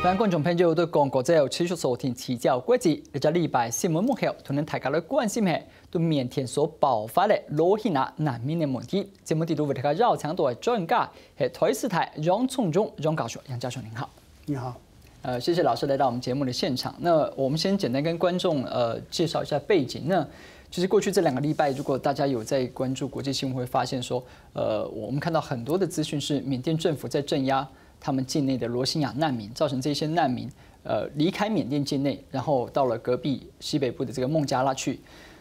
咱觀眾朋友都講過，之後持續收聽提教國際，呢個禮拜新聞幕後，同大家來關心係對緬甸所爆發的羅興亞難民的問題。節目地圖為大家繞場多的專家係台視台楊聰忠楊教授，楊教授您好。你好。謝謝老師來到我們節目的現場。那我們先簡單跟觀眾介紹一下背景。那其實過去這2個禮拜，如果大家有在關注國際新聞，會發現說，我們看到很多的資訊是緬甸政府在鎮壓他們境內的羅興亞難民，造成這些難民離開緬甸境內，然後到了隔壁西北部的這個孟加拉去。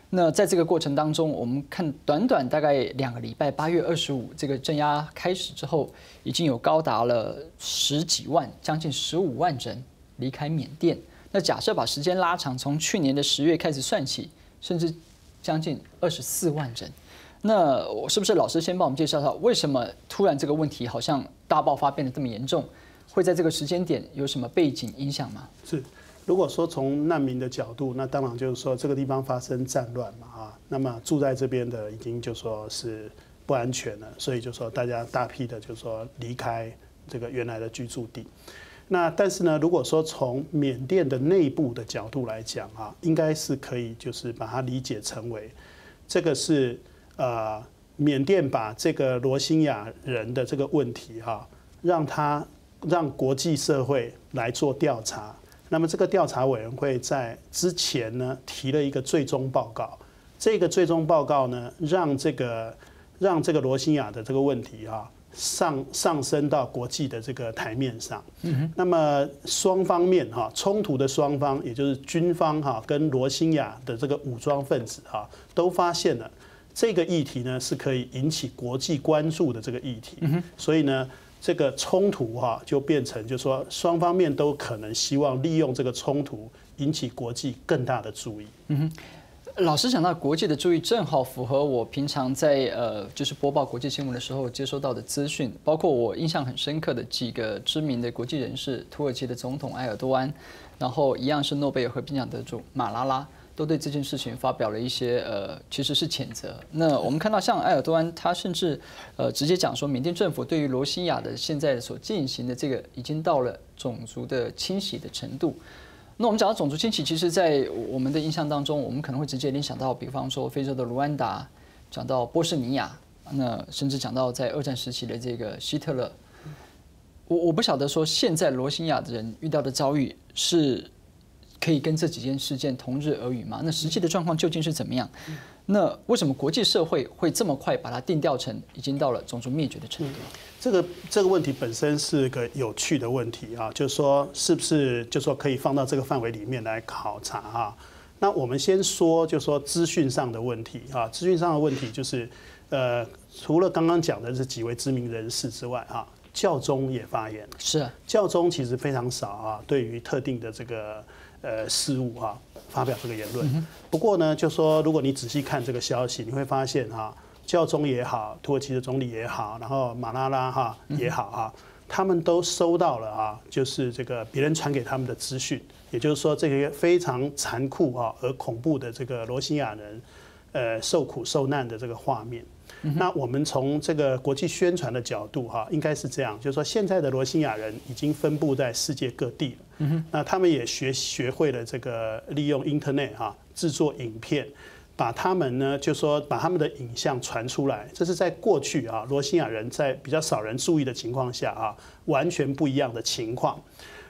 那在這個過程當中，我們看短短大概2個禮拜，8月25這個鎮壓開始之後，已經有高達了10幾萬，將近15萬人離開緬甸。那假設把時間拉長，從去年的10月開始算起，甚至將近24萬人。那我是不是老師先幫我們介紹一下，為什麼突然這個問題好像大爆發變得這麼嚴重？會在這個時間點有什麼背景影響嗎？是，如果說從難民的角度，那當然就是說這個地方發生戰亂嘛啊，那麼住在這邊的已經就說是不安全了，所以就說大家大批的就說離開這個原來的居住地。那但是呢，如果說從緬甸的內部的角度來講啊，應該是可以就是把它理解成為這個是。緬甸把這個羅興亞人的這個問題哈，讓國際社會來做調查。那麼這個調查委員會在之前呢提了一個最終報告。這個最終報告呢，讓這個羅興亞的這個問題哈上升到國際的這個台面上。那麼雙方面哈衝突的雙方，也就是軍方哈跟羅興亞的這個武裝分子哈，都發現了。這個議題呢是可以引起國際關注的這個議題，所以呢，這個衝突哈就變成，就是說雙方面都可能希望利用這個衝突引起國際更大的注意。老師講到國際的注意，正好符合我平常在就是播報國際新聞的時候接收到的資訊，包括我印象很深刻的幾個知名的國際人士，土耳其的總統埃爾多安，然後一樣是諾貝爾和平獎得主馬拉拉。都對這件事情發表了一些其實是譴責。那我們看到像埃爾多安，他甚至直接講說，緬甸政府對於羅興亞的現在所進行的這個已經到了種族的清洗的程度。那我們講到種族清洗，其實在我們的印象當中，我們可能會直接聯想到，比方說非洲的盧安達，講到波士尼亞，那甚至講到在2戰時期的這個希特勒。我不曉得說現在羅興亞的人遇到的遭遇是可以跟這幾件事件同日而語嗎？那實際的狀況究竟是怎麼樣？那為什麼國際社會會這麼快把它定調成已經到了種族滅絕的程度？這個問題本身是個有趣的問題啊，就是說是不是就是說可以放到這個範圍裡面來考察啊？那我們先說就是說資訊上的問題啊，資訊上的問題就是除了剛剛講的這幾位知名人士之外啊，教宗也發言。是啊，教宗其實非常少啊，對於特定的這個事務哈，發表這個言論。不過呢，就說如果你仔細看這個消息，你會發現哈，教宗也好，土耳其的總理也好，然後馬拉拉哈也好哈，他們都收到了啊，就是這個別人傳給他們的資訊，也就是說這個非常殘酷哈而恐怖的這個羅興亞人受苦受難的這個畫面。那我們從這個國際宣傳的角度哈，應該是這樣，就是說現在的羅興亞人已經分布在世界各地了。那他們也學會了這個利用 Internet 哈製作影片，把他們呢就說把他們的影像傳出來。這是在過去啊羅興亞人在比較少人注意的情況下啊，完全不一樣的情況。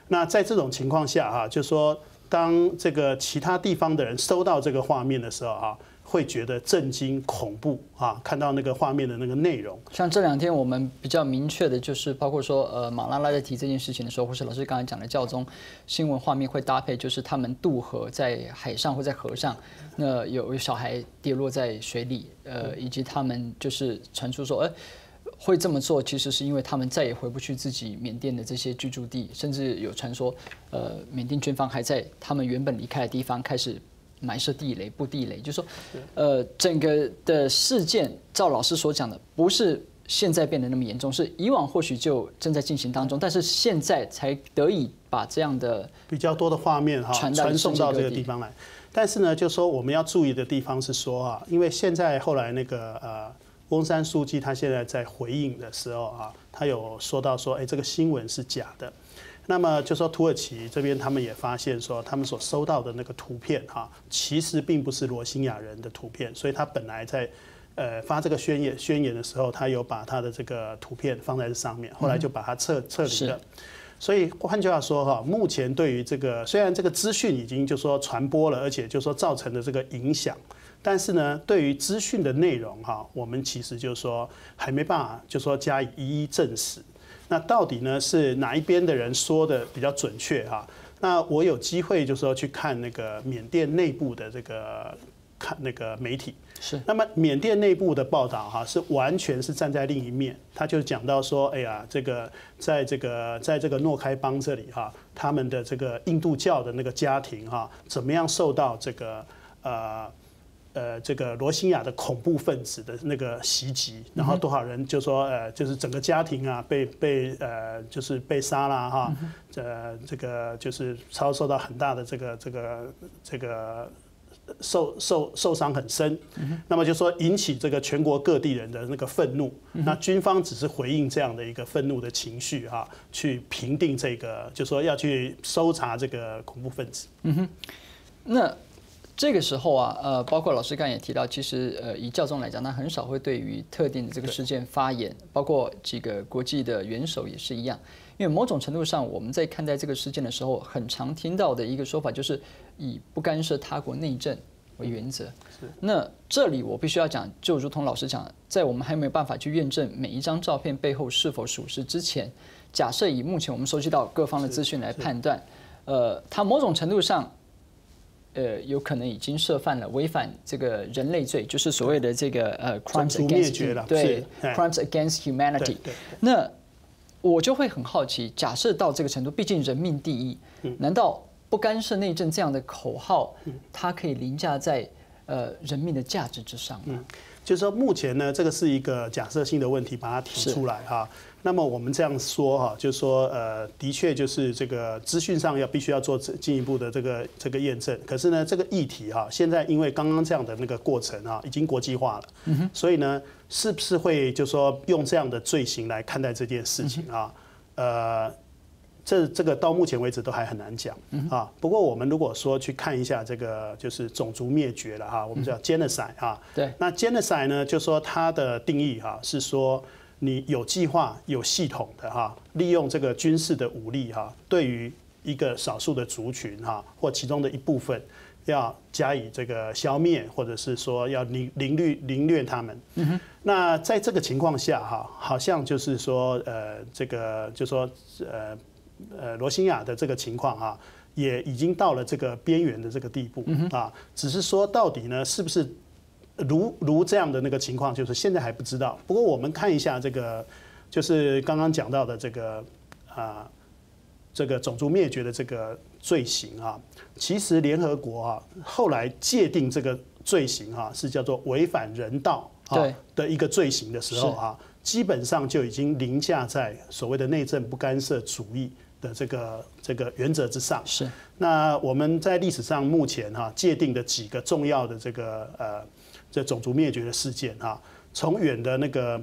那在這種情況下哈，就說當這個其他地方的人收到這個畫面的時候啊，會覺得震驚、恐怖啊！看到那個畫面的那個內容，像這2天我們比較明確的，就是包括說，馬拉拉在提這件事情的時候，或是老師剛才講的教宗新聞畫面會搭配，就是他們渡河在海上或在河上，那有小孩跌落在水裡，以及他們就是傳出說，會這麼做，其實是因為他們再也回不去自己緬甸的這些居住地，甚至有傳說，緬甸軍方還在他們原本離開的地方開始埋設地雷、布地雷，就是說，整個的事件，照老師所講的，不是現在變得那麼嚴重，是以往或許就正在進行當中，但是現在才得以把這樣的比較多的畫面哈傳送到這個地方來。但是呢，就說我們要注意的地方是說啊，因為現在後來那個翁山書記他現在在回應的時候啊，他有說到說，這個新聞是假的。那么就说土耳其这边，他们也发现说，他们所收到的那个图片哈，其实并不是罗兴亚人的图片，所以他本来在发这个宣言的时候，他有把他的这个图片放在这上面，后来就把它撤离了。所以换句话说哈，目前对于这个虽然这个资讯已经就说传播了，而且就说造成了这个影响，但是呢，对于资讯的内容哈，我们其实就是说还没办法就说加以一一证实。那到底呢是哪一边的人说的比较准确哈？那我有机会就是说去看那个缅甸内部的这个看那个媒体。是，那么缅甸内部的报道哈，是完全是站在另一面，他就讲到说，哎呀，这个在这个诺开邦这里哈，他们的这个印度教的那个家庭哈，怎么样受到这个这个罗兴亚的恐怖分子的那个袭击，然后多少人就说就是整个家庭啊就是被杀了哈，这个就是遭受到很大的这个。受伤很深，那么就说引起这个全国各地人的那个愤怒，那军方只是回应这样的一个愤怒的情绪哈，去平定这个，就说要去搜查这个恐怖分子。那这个时候啊，包括老师刚才也提到，其实以教宗来讲，他很少会对于特定的这个事件发言，包括几个国际的元首也是一样。因为某种程度上，我们在看待这个事件的时候，很常听到的一个说法就是以不干涉他国内政为原则。那这里我必须要讲，就如同老师讲，在我们还没有办法去验证每一张照片背后是否属实之前，假设以目前我们收集到各方的资讯来判断，它某种程度上，有可能已经涉犯了违反这个人类罪，就是所谓的这个crimes against humanity。那我就会很好奇，假设到这个程度，毕竟人命第一，难道不干涉内政这样的口号，它可以凌驾在人命的价值之上吗？就是说，目前呢，这个是一个假设性的问题，把它提出来哈。那么我们这样说哈，就是说，的确就是这个资讯上必须要做进一步的这个验证。可是呢，这个议题哈，现在因为刚刚这样的那个过程啊，已经国际化了，所以呢，是不是会就是说用这样的罪行来看待这件事情啊？这个到目前为止都还很难讲啊。不过我们如果说去看一下这个就是种族灭绝了哈，我们叫 genocide 啊。对。那 genocide 呢，就说它的定义哈是说你有计划、有系统的哈，利用这个军事的武力哈，对于一个少数的族群哈或其中的一部分，要加以这个消灭，或者是说要凌虐他们。那在这个情况下哈，好像就是说这个就说罗兴亚的这个情况哈，也已经到了这个边缘的这个地步啊。只是说到底呢，是不是如这样的那个情况，就是现在还不知道。不过我们看一下这个，就是刚刚讲到的这个这个种族灭绝的这个罪行啊，其实联合国啊后来界定这个罪行啊是叫做违反人道的一个罪行的时候啊，基本上就已经凌驾在所谓的内政不干涉主义的这个原则之上。是。那我们在历史上目前界定的几个重要的这种族灭绝的事件哈，从远的那个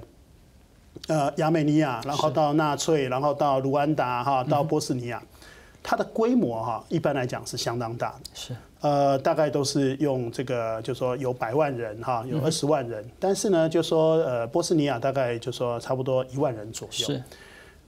亚美尼亚，然后到纳粹，然后到卢安达哈，到波斯尼亚，它的规模哈，一般来讲是相当大的。是。大概都是用这个，就说有100万人哈，有20万人，但是呢，就说波斯尼亚大概就说差不多1万人左右。是。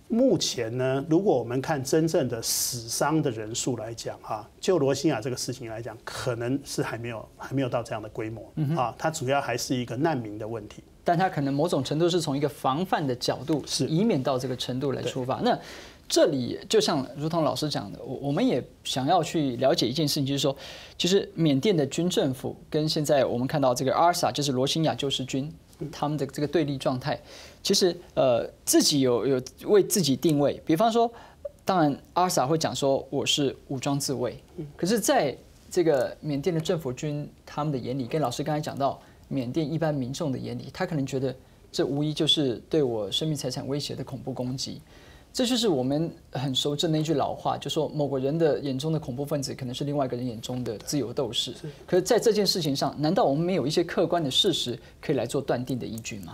目前呢，如果我们看真正的死伤的人数来讲哈，就罗兴亚这个事情来讲，可能是还没有到这样的规模啊，它主要还是一个难民的问题。但它可能某种程度是从一个防范的角度，以免到这个程度来出发。那这里就像如同老师讲的，我们也想要去了解一件事情，就是说，其实缅甸的军政府跟现在我们看到这个ARSA，就是罗兴亚救世军，他们的这个对立状态，其实自己有为自己定位，比方说，当然ARSA会讲说我是武装自卫，可是在这个缅甸的政府军他们的眼里，跟老师刚才讲到缅甸一般民众的眼里，他可能觉得这无疑就是对我生命财产威胁的恐怖攻击。这就是我们很熟知的那句老话，就说某个人的眼中的恐怖分子，可能是另外一个人眼中的自由斗士。可是，在这件事情上，难道我们没有一些客观的事实可以来做断定的依据吗？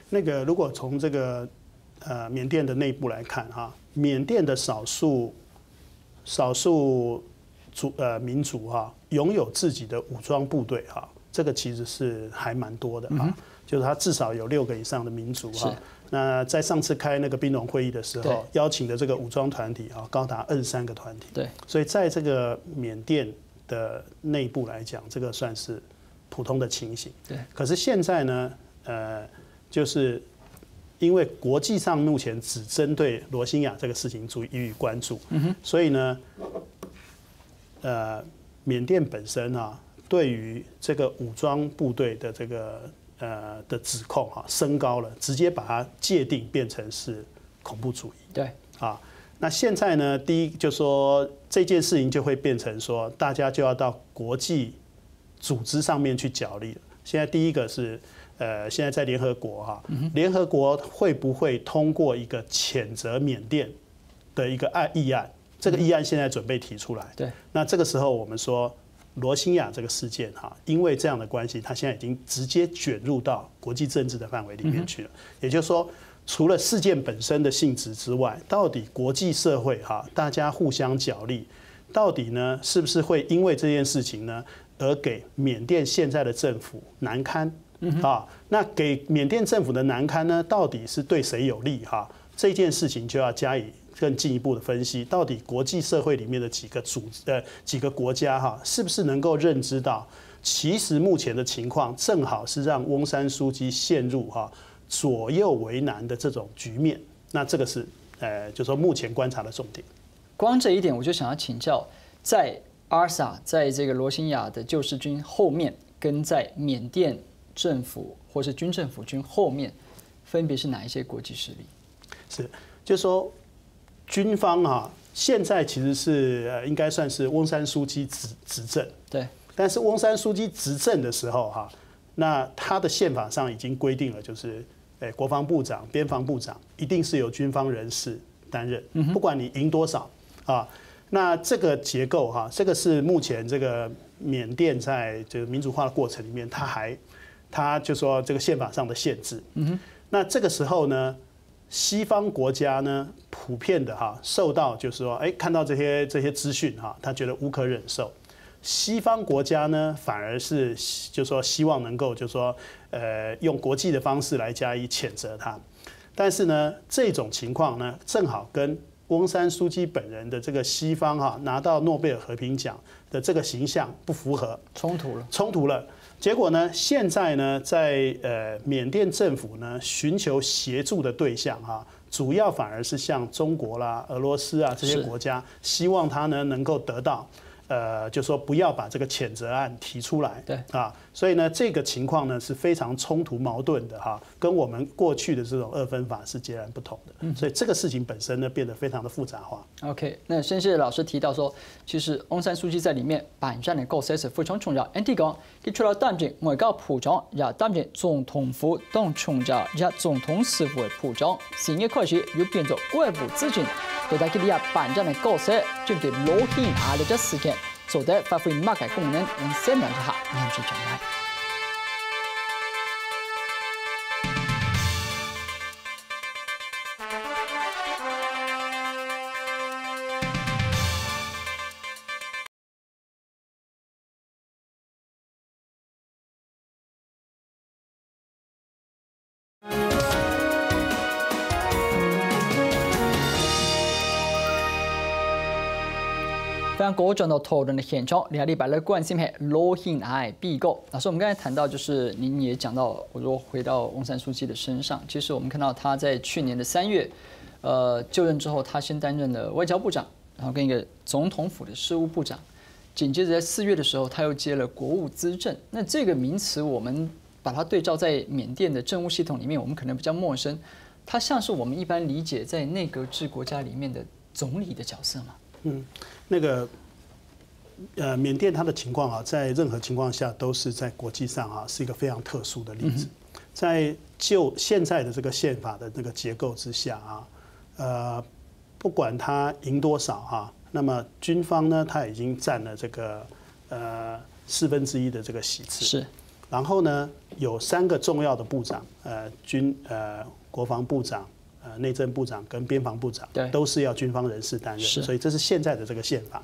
那个如果从这个缅甸的内部来看哈，缅甸的少数民族哈，拥有自己的武装部队哈，这个其实是还蛮多的哈，就是它至少有6个以上的民族哈。那在上次开那个宾农会议的时候，邀请的这个武装团体啊，高达23个团体。对，所以在这个缅甸的内部来讲，这个算是普通的情形。对。可是现在呢，就是因为国际上目前只针对罗兴亚这个事情予以关注，所以呢，缅甸本身啊，对于这个武装部队的这个的指控哈升高了，直接把它界定变成是恐怖主义。对啊，那现在呢，第一就说这件事情就会变成说，大家就要到国际组织上面去角力了。现在第一个是现在在联合国哈，联合国会不会通过一个谴责缅甸的一个议案？这个议案现在准备提出来。对，那这个时候我们说。罗兴亚这个事件哈，因为这样的关系，它现在已经直接卷入到国际政治的范围里面去了。也就是说，除了事件本身的性质之外，到底国际社会哈，大家互相角力，到底呢是不是会因为这件事情呢，而给缅甸现在的政府难堪啊？那给缅甸政府的难堪呢，到底是对谁有利哈？这件事情就要加以更进一步的分析，到底国际社会里面的几个国家哈，是不是能够认知到，其实目前的情况正好是让翁山书记陷入哈左右为难的这种局面。那这个是就说目前观察的重点。光这一点，我就想要请教，在 ARSA 在这个罗兴亚的救世军后面，跟在缅甸政府或是军政府军后面，分别是哪一些国际势力？是，就是说。军方啊，现在其实是应该算是翁山书记执政，对。但是翁山书记执政的时候哈，那他的宪法上已经规定了，就是国防部长、边防部长一定是由军方人士担任，不管你赢多少啊。那这个结构哈，这个是目前这个缅甸在这个民主化的过程里面，他就说这个宪法上的限制。那这个时候呢？西方国家呢，普遍的哈受到就是说，看到这些资讯哈，他觉得无可忍受。西方国家呢，反而是就是说希望能够就是说，用国际的方式来加以谴责他。但是呢，这种情况呢，正好跟翁山书记本人的这个西方哈拿到诺贝尔和平奖的这个形象不符合，冲突了。结果呢？现在呢，在缅甸政府呢寻求协助的对象哈，主要反而是像中国啦、俄罗斯啊这些国家，希望他呢能够得到就说不要把这个谴责案提出来，对啊，所以呢这个情况呢是非常冲突矛盾的哈，跟我们过去的这种二分法是截然不同的，所以这个事情本身呢变得非常的复杂化。OK， 那先谢老师提到说，其实翁山书记在里面扮演的角色是非常重要。NT 講，佢除了擔任外交部長，也擔任總統府當從長及總統事務的部長。4月開始又變做國務資訊，對他佢哋扮演的角色，就對羅興亞的這事件做得發揮乜嘅功能，用3秒之下念出講來。非常高转到讨论的现场，两礼拜来关心是罗兴亚被告。老师，我们刚才谈到，就是您也讲到，我说回到翁山书记的身上，其实我们看到他在去年的3月，就任之后，他先担任了外交部长，然后跟一个总统府的事务部长，紧接着在4月的时候，他又接了国务资政。那这个名词，我们把它对照在缅甸的政务系统里面，我们可能比较陌生。它像是我们一般理解在内阁制国家里面的总理的角色吗？那个缅甸它的情况啊，在任何情况下都是在国际上啊是一个非常特殊的例子。在就现在的这个宪法的这个结构之下啊，不管他赢多少哈，那么军方呢，他已经占了这个1/4的这个席次。是。然后呢，有3个重要的部长，国防部长、内政部长跟边防部长都是要军方人士担任，所以这是现在的这个宪法。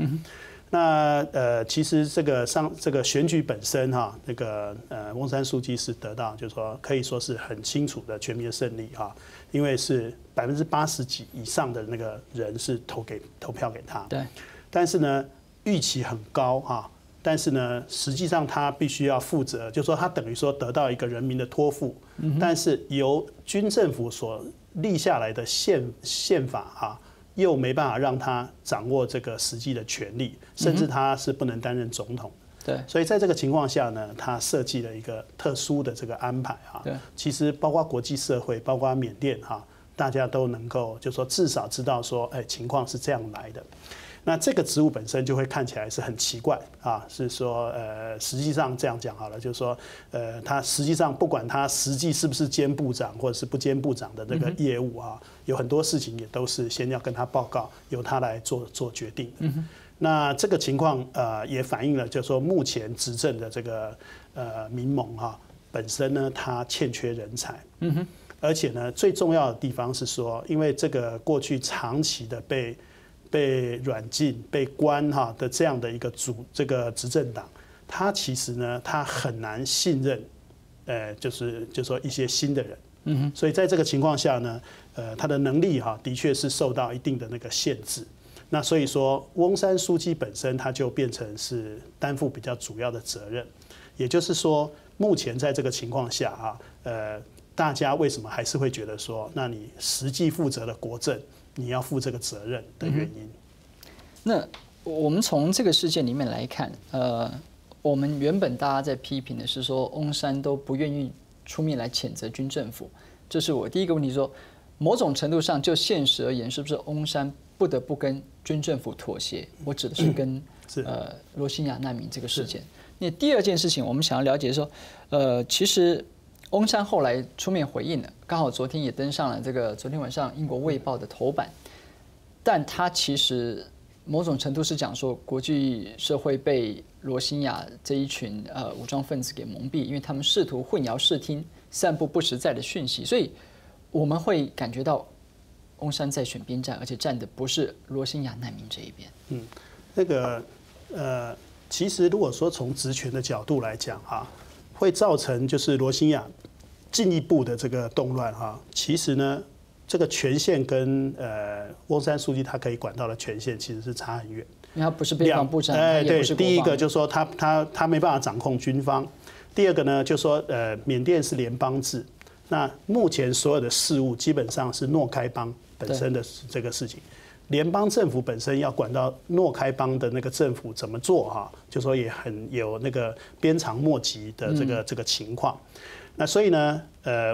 那其实这个选举本身哈，那个翁山书记是得到就是说可以说是很清楚的全民的胜利哈，因为是80%几以上的那个人是投票给他。对。但是呢，预期很高哈，但是呢，实际上他必须要负责，就是说他等于说得到一个人民的托付，但是由军政府所立下来的宪法哈。又没办法让他掌握这个实际的权利，甚至他是不能担任总统。对，所以在这个情况下呢，他设计了一个特殊的这个安排哈。对，其实包括国际社会，包括缅甸哈，大家都能够就说至少知道说，哎，情况是这样来的。那这个职务本身就会看起来是很奇怪啊，是说实际上这样讲好了，就是说他实际上不管他实际是不是兼部长或者是不兼部长的这个业务啊，有很多事情也都是先要跟他报告，由他来做决定。那这个情况也反映了，就是说目前执政的这个民盟哈本身呢，它欠缺人才。而且呢，最重要的地方是说，因为这个过去长期的被软禁、被关哈的这样的一个这个执政党，他其实呢，他很难信任，就是说一些新的人，所以在这个情况下呢，他的能力哈的确是受到一定的那个限制。那所以说，翁山书记本身他就变成是担负比较主要的责任，也就是说，目前在这个情况下哈，大家为什么还是会觉得说，那你实际负责的国政？你要负这个责任的原因。那我们从这个事件里面来看，我们原本大家在批评的是说，翁山都不愿意出面来谴责军政府，这是我第一个问题说，某种程度上就现实而言，是不是翁山不得不跟军政府妥协？我指的是跟罗兴亚难民这个事件。那第二件事情，我们想要了解说，其实翁山后来出面回应了，刚好昨天也登上了昨天晚上英国《卫报》的头版，但他其实某种程度是讲说，国际社会被罗兴亚这一群武装分子给蒙蔽，因为他们试图混淆视听，散布不实在的讯息，所以我们会感觉到翁山在选边站，而且站的不是罗兴亚难民这一边。那个其实如果说从职权的角度来讲哈。会造成就是罗兴亚进一步的这个动乱哈，其实呢，这个权限跟翁山书记他可以管到的权限其实是差很远。因为他不是边防部长，对，第一个就是说他没办法掌控军方，第二个呢就是说缅甸是联邦制，那目前所有的事务基本上是诺开邦本身的这个事情。联邦政府本身要管到诺开邦的那个政府怎么做哈，就说也很有那个鞭长莫及的这个情况。那所以呢，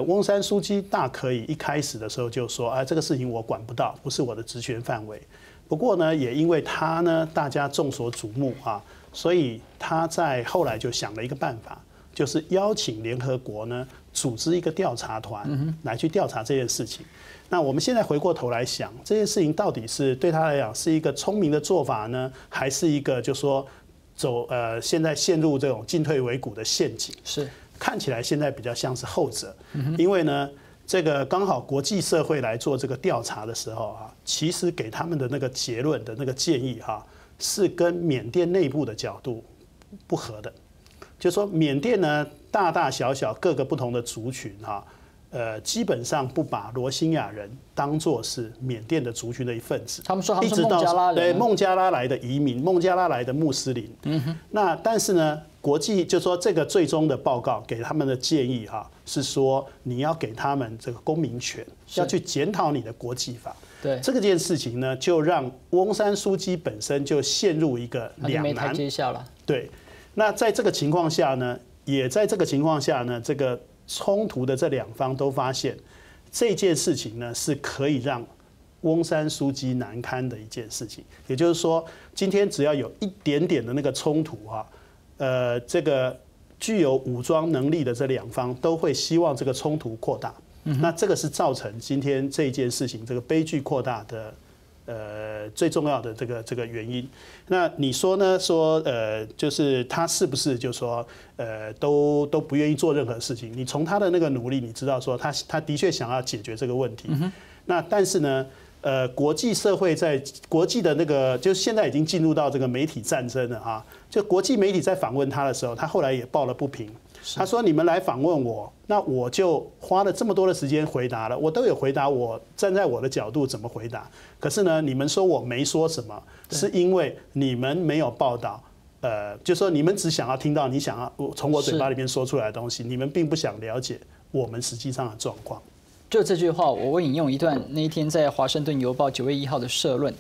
翁山书记大可以一开始的时候就说，哎，这个事情我管不到，不是我的职权范围。不过呢，也因为他呢，大家众所瞩目啊，所以他在后来就想了一个办法，就是邀请联合国呢组织一个调查团来去调查这件事情。那我们现在回过头来想，这件事情到底是对他来讲是一个聪明的做法呢，还是一个就说现在陷入这种进退维谷的陷阱？是看起来现在比较像是后者，因为呢，这个刚好国际社会来做这个调查的时候啊，其实给他们的那个结论的那个建议哈，是跟缅甸内部的角度不合的，就是说缅甸呢大大小小各个不同的族群哈。基本上不把罗兴亚人当作是缅甸的族群的一份子。他们说他们是孟加拉人，对孟加拉来的移民，孟加拉来的穆斯林。那但是呢，国际就说这个最终的报告给他们的建议哈，是说你要给他们这个公民权，要去检讨你的国际法。对这件事情呢，就让翁山书记本身就陷入一个两难。没台阶下了。对，那在这个情况下呢，也在这个情况下呢，这个。冲突的这两方都发现这件事情呢是可以让翁山书记难堪的一件事情，也就是说，今天只要有一点点的那个冲突啊，这个具有武装能力的这两方都会希望这个冲突扩大，那这个是造成今天这件事情这个悲剧扩大的。最重要的这个原因，那你说呢？说就是他是不是就说都不愿意做任何事情？你从他的那个努力，你知道说他的确想要解决这个问题。那但是呢，国际社会在国际的那个，就现在已经进入到这个媒体战争了哈。就国际媒体在访问他的时候，他后来也抱了不平。他说：“你们来访问我，那我就花了这么多的时间回答了，我都有回答，我站在我的角度怎么回答。可是呢，你们说我没说什么，是因为你们没有报道。就说你们只想要听到你想要从我嘴巴里面说出来的东西，你们并不想了解我们实际上的状况。”就这句话，我会引用一段那一天在《华盛顿邮报》9月1号的社论，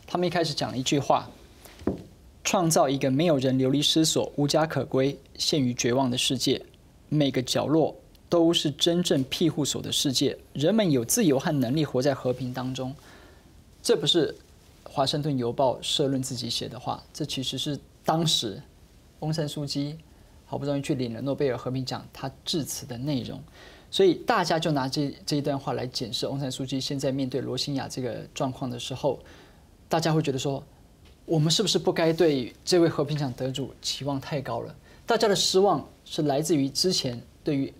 他们一开始讲了一句话：创造一个没有人流离失所、无家可归、陷于绝望的世界，每个角落都是真正庇护所的世界，人们有自由和能力活在和平当中。这不是《华盛顿邮报》社论自己写的话，这其实是当时翁山苏姬好不容易去领了诺贝尔和平奖，他致辞的内容。所以大家就拿这一段话来检视翁山苏姬现在面对罗兴亚这个状况的时候，大家会觉得说，我们是不是不该对这位和平奖得主期望太高了？大家的失望是来自于之前对于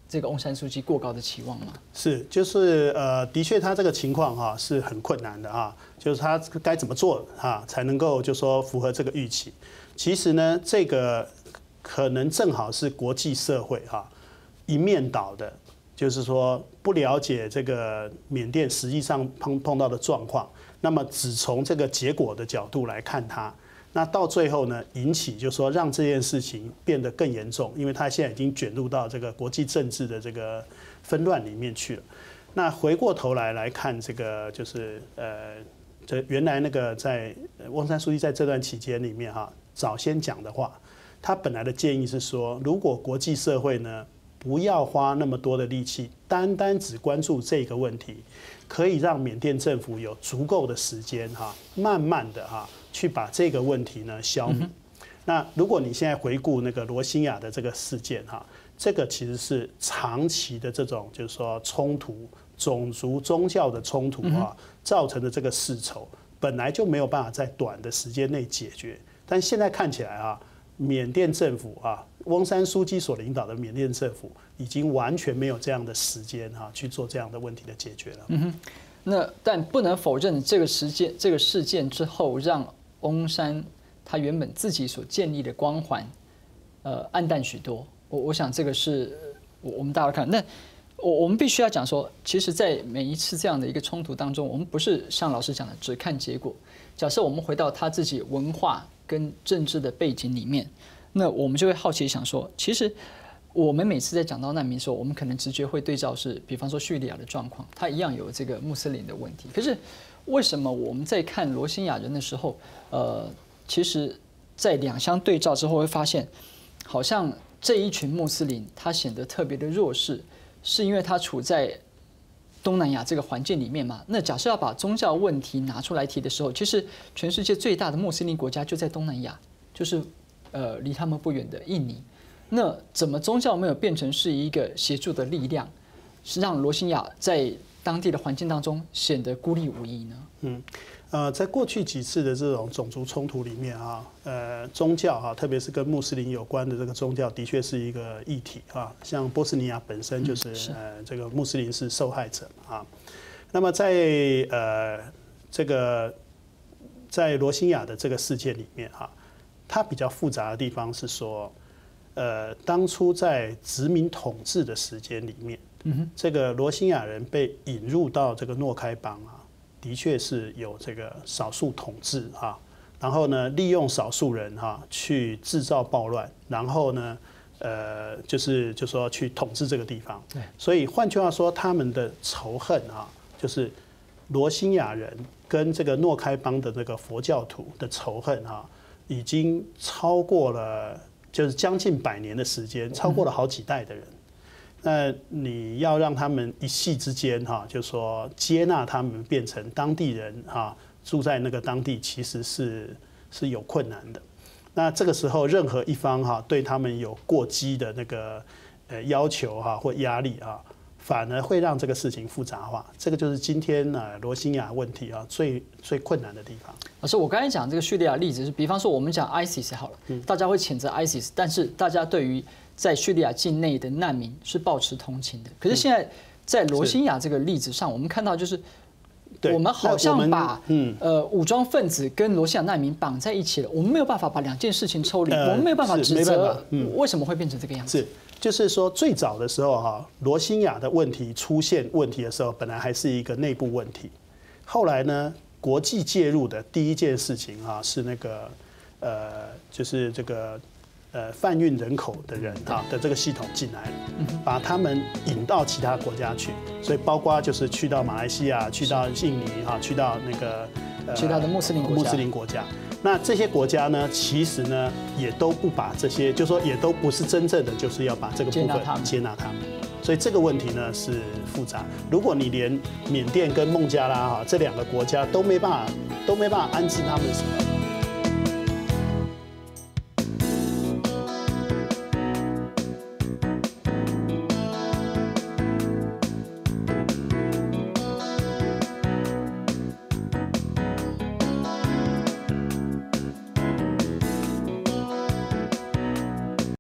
这个翁山苏姬过高的期望吗？是，就是的确他这个情况哈是很困难的哈，就是他该怎么做哈才能够就说符合这个预期。其实呢，这个可能正好是国际社会哈一面倒的，就是说不了解这个缅甸实际上碰到的状况，那么只从这个结果的角度来看它，那到最后呢，引起就是说让这件事情变得更严重，因为它现在已经卷入到这个国际政治的这个纷乱里面去了。那回过头来看这个就是这原来那个在翁山苏姬在这段期间里面哈早先讲的话，他本来的建议是说，如果国际社会呢不要花那么多的力气，单单只关注这个问题，可以让缅甸政府有足够的时间哈，慢慢的哈去把这个问题呢消弭。那如果你现在回顾那个罗兴亚的这个事件哈，这个其实是长期的这种就是说冲突、种族、宗教的冲突啊，造成的这个世仇，本来就没有办法在短的时间内解决，但现在看起来啊，缅甸政府啊，翁山苏姬所领导的缅甸政府已经完全没有这样的时间哈去做这样的问题的解决了。那但不能否认这个事件之后，让翁山他原本自己所建立的光环，暗淡许多。我想这个是我们大家看。那我们必须要讲说，其实，在每一次这样的一个冲突当中，我们不是像老师讲的只看结果。假设我们回到他自己文化跟政治的背景里面，那我们就会好奇想说，其实我们每次在讲到难民的时候，我们可能直觉会对照是，比方说叙利亚的状况，它一样有这个穆斯林的问题。可是为什么我们在看罗兴亚人的时候，其实在两相对照之后，会发现好像这一群穆斯林他显得特别的弱势，是因为他处在东南亚这个环境里面嘛？那假设要把宗教问题拿出来提的时候，其实全世界最大的穆斯林国家就在东南亚，就是离他们不远的印尼。那怎么宗教没有变成是一个协助的力量，是让罗兴亚在当地的环境当中显得孤立无依呢？在过去几次的这种种族冲突里面啊，宗教啊，特别是跟穆斯林有关的这个宗教，的确是一个议题啊。像波斯尼亚本身就是这个穆斯林是受害者啊。那么在这个在罗兴亚的这个事件里面啊，它比较复杂的地方是说，当初在殖民统治的时间里面，这个罗兴亚人被引入到这个诺开邦啊。的确是有这个少数统治哈，然后呢，利用少数人哈去制造暴乱，然后呢，就说去统治这个地方。对，所以换句话说，他们的仇恨啊，就是罗兴亚人跟这个诺开邦的那个佛教徒的仇恨哈，已经超过了就是将近100年的时间，超过了好几代的人。那你要让他们一夕之间哈，就说接纳他们变成当地人哈，住在那个当地，其实是有困难的。那这个时候，任何一方哈对他们有过激的那个要求哈或压力啊，反而会让这个事情复杂化。这个就是今天罗兴亚问题啊最困难的地方。老师，我刚才讲这个叙利亚例子是，比方说我们讲 ISIS 好了，大家会谴责 ISIS， 但是大家对于在叙利亚境内的难民是抱持同情的。可是现在在罗兴亚这个例子上，我们看到就是我们好像把武装分子跟罗兴亚难民绑在一起了，我们没有办法把两件事情抽离，我们没有办法指责为什么会变成这个样子。就是说最早的时候哈，罗兴亚的问题出现问题的时候，本来还是一个内部问题，后来呢，国际介入的第一件事情哈是那个就是这个贩运人口的人哈的这个系统进来了，把他们引到其他国家去，所以包括就是去到马来西亚、去到印尼哈、去到那个其他的穆斯林国家。那这些国家呢，其实呢也都不把这些，就说也都不是真正的就是要把这个部分接纳他们。所以这个问题呢是复杂。如果你连缅甸跟孟加拉哈这2个国家都没办法安置他们什么。